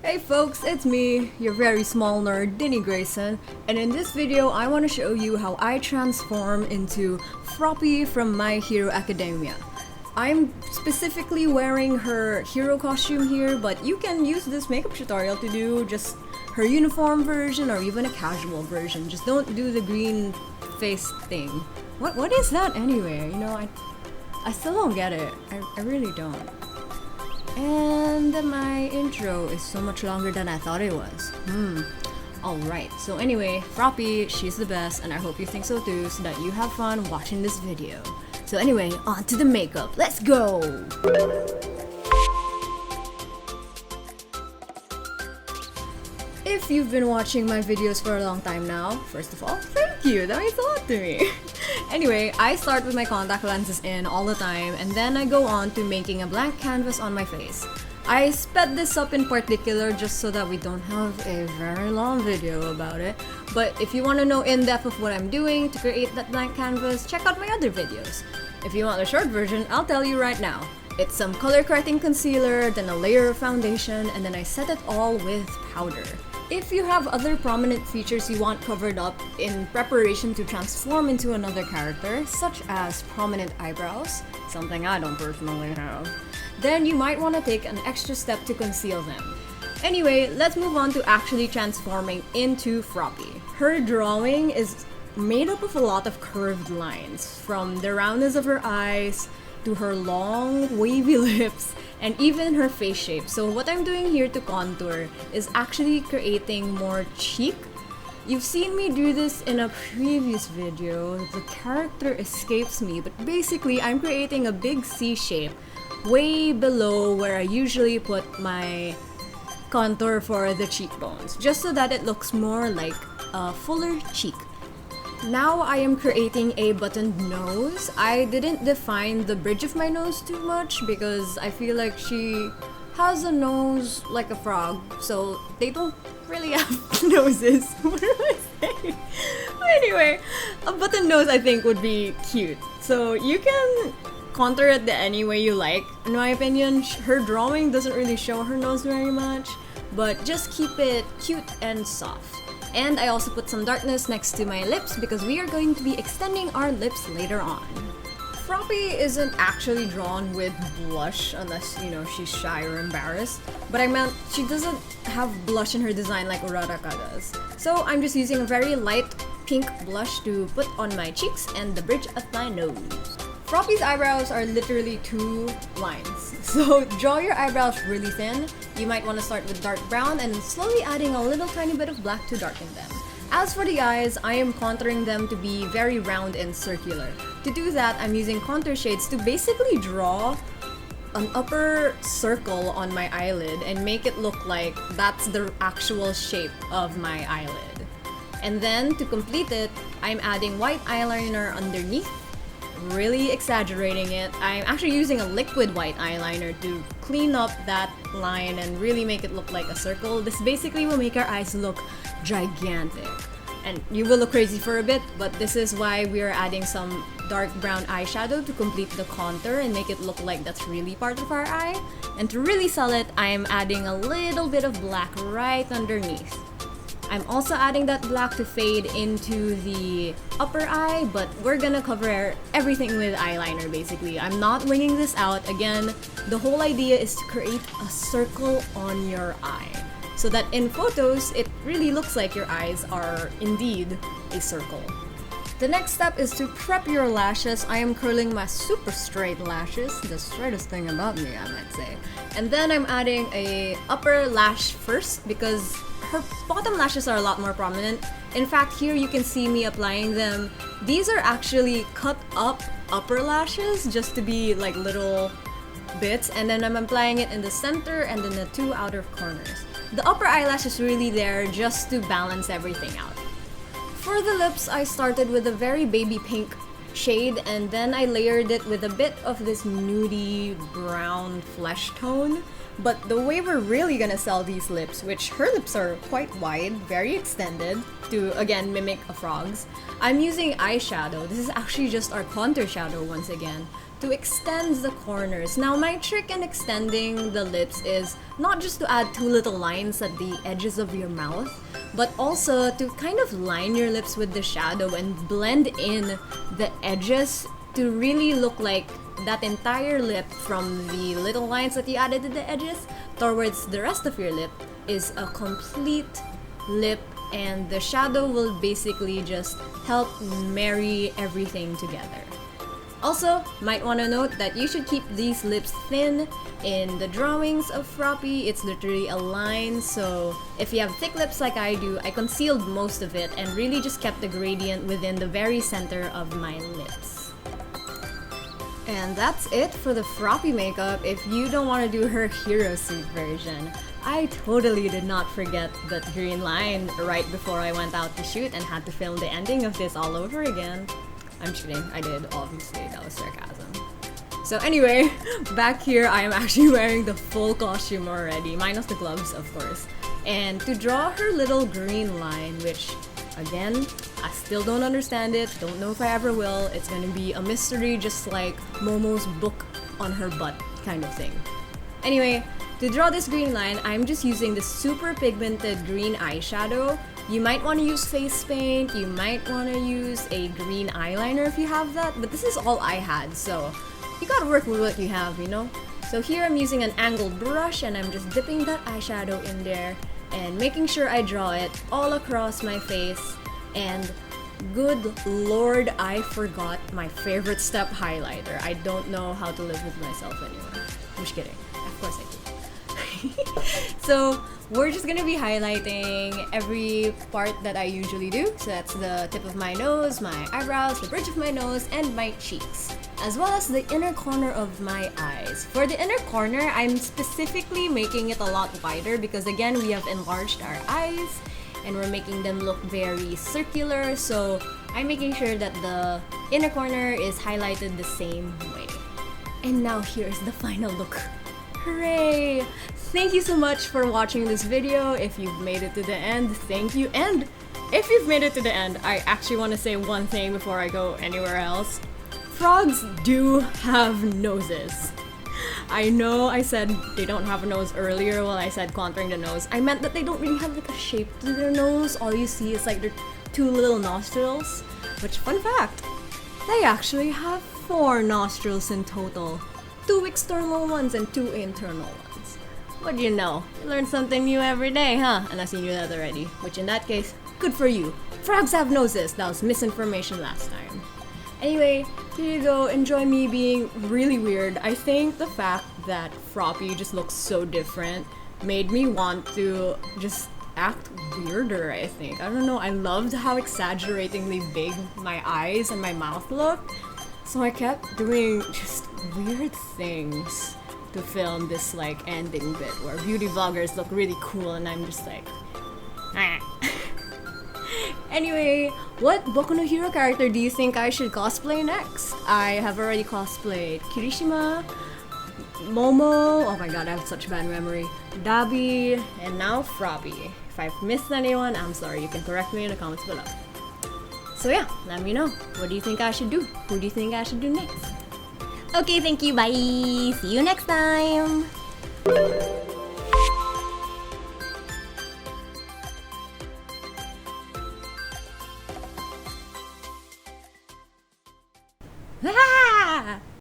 Hey folks, it's me, your very small nerd, Dinny Grayson, and in this video I want to show you how I transform into Froppy from My Hero Academia. I'm specifically wearing her hero costume here, but you can use this makeup tutorial to do just her uniform version or even a casual version. Just don't do the green face thing. What is that anyway? You know, I still don't get it. I really don't. And my intro is so much longer than I thought it was. Alright, so anyway, Froppy, she's the best, and I hope you think so too, so that you have fun watching this video. So anyway, on to the makeup. Let's go! If you've been watching my videos for a long time now, first of all, thank you! That means a lot to me! Anyway, I start with my contact lenses in all the time, and then I go on to making a blank canvas on my face. I sped this up in particular just so that we don't have a very long video about it, but if you want to know in depth of what I'm doing to create that blank canvas, check out my other videos. If you want the short version, I'll tell you right now. It's some color correcting concealer, then a layer of foundation, and then I set it all with powder. If you have other prominent features you want covered up in preparation to transform into another character, such as prominent eyebrows, something I don't personally have, then you might want to take an extra step to conceal them. Anyway, let's move on to actually transforming into Froppy. Her drawing is made up of a lot of curved lines, from the roundness of her eyes, to her long, wavy lips, and even her face shape. So what I'm doing here to contour is actually creating more cheek. You've seen me do this in a previous video. The character escapes me, but basically I'm creating a big C shape way below where I usually put my contour for the cheekbones, just so that it looks more like a fuller cheek. Now I am creating a buttoned nose. I didn't define the bridge of my nose too much because I feel like she has a nose like a frog, so they don't really have noses. What am I saying? But anyway, a buttoned nose I think would be cute. So you can contour it any way you like. In my opinion, her drawing doesn't really show her nose very much, but just keep it cute and soft. And I also put some darkness next to my lips because we are going to be extending our lips later on. Froppy isn't actually drawn with blush unless, you know, she's shy or embarrassed. But I meant she doesn't have blush in her design like Uraraka does. So I'm just using a very light pink blush to put on my cheeks and the bridge of my nose. Froppy's eyebrows are literally two lines. So draw your eyebrows really thin. You might want to start with dark brown and slowly adding a little tiny bit of black to darken them. As for the eyes, I am contouring them to be very round and circular. To do that, I'm using contour shades to basically draw an upper circle on my eyelid and make it look like that's the actual shape of my eyelid. And then to complete it, I'm adding white eyeliner underneath, really exaggerating it. I'm actually using a liquid white eyeliner to clean up that line and really make it look like a circle. This basically will make our eyes look gigantic. And you will look crazy for a bit, but this is why we are adding some dark brown eyeshadow to complete the contour and make it look like that's really part of our eye. And to really sell it, I'm adding a little bit of black right underneath. I'm also adding that black to fade into the upper eye, but we're gonna cover everything with eyeliner basically. I'm not winging this out. Again, the whole idea is to create a circle on your eye, so that in photos, it really looks like your eyes are indeed a circle. The next step is to prep your lashes. I am curling my super straight lashes, the straightest thing about me, I might say. And then I'm adding a upper lash first because her bottom lashes are a lot more prominent. In fact, here you can see me applying them. These are actually cut up upper lashes just to be like little bits, and then I'm applying it in the center and then the two outer corners. The upper eyelash is really there just to balance everything out. For the lips, I started with a very baby pink shade and then I layered it with a bit of this nudie brown flesh tone. But the way we're really gonna sell these lips, which her lips are quite wide, very extended, to again mimic a frog's, I'm using eyeshadow. This is actually just our contour shadow once again, to extend the corners. Now, my trick in extending the lips is not just to add two little lines at the edges of your mouth, but also to kind of line your lips with the shadow and blend in the edges to really look like that entire lip from the little lines that you added to the edges towards the rest of your lip is a complete lip, and the shadow will basically just help marry everything together. Also, might want to note that you should keep these lips thin. In the drawings of Froppy, it's literally a line, so if you have thick lips like I do, I concealed most of it and really just kept the gradient within the very center of my lips. And that's it for the Froppy makeup. If you don't want to do her hero suit version, I totally did not forget that green line right before I went out to shoot and had to film the ending of this all over again. I'm kidding, I did, obviously, that was sarcasm. So anyway, back here I am actually wearing the full costume already, minus the gloves of course. And to draw her little green line, which again, I still don't understand it, don't know if I ever will, it's gonna be a mystery just like Momo's book on her butt kind of thing. Anyway, to draw this green line, I'm just using the super pigmented green eyeshadow. You might want to use face paint, you might want to use a green eyeliner if you have that, but this is all I had, so you gotta work with what you have, you know? So here I'm using an angled brush and I'm just dipping that eyeshadow in there and making sure I draw it all across my face. And good lord, I forgot my favorite step, highlighter. I don't know how to live with myself anymore. I'm just kidding. Of course I do. So we're just gonna be highlighting every part that I usually do. So that's the tip of my nose, my eyebrows, the bridge of my nose, and my cheeks, as well as the inner corner of my eyes. For the inner corner, I'm specifically making it a lot wider because again, we have enlarged our eyes and we're making them look very circular. So I'm making sure that the inner corner is highlighted the same way. And now here's the final look. Hooray! Thank you so much for watching this video. If you've made it to the end, thank you. And if you've made it to the end, I actually want to say one thing before I go anywhere else. Frogs do have noses. I know I said they don't have a nose earlier while I said contouring the nose. I meant that they don't really have like a shape to their nose. All you see is like their two little nostrils. Which, fun fact, they actually have 4 nostrils in total. 2 external ones and 2 internal ones. What do you know? You learn something new every day, huh? Unless you knew that already. Which in that case, good for you. Frogs have noses. That was misinformation last time. Anyway, here you go. Enjoy me being really weird. I think the fact that Froppy just looks so different made me want to just act weirder, I think. I don't know. I loved how exaggeratingly big my eyes and my mouth looked. So I kept doing just weird things to film this like ending bit where beauty vloggers look really cool and I'm just like Anyway, what Boku no Hero character do you think I should cosplay next? I have already cosplayed Kirishima, Momo, oh my god, I have such bad memory, Dabi, and now Froppy. If I've missed anyone, I'm sorry, you can correct me in the comments below. So yeah, let me know. What do you think I should do? Who do you think I should do next? Okay, thank you, bye! See you next time!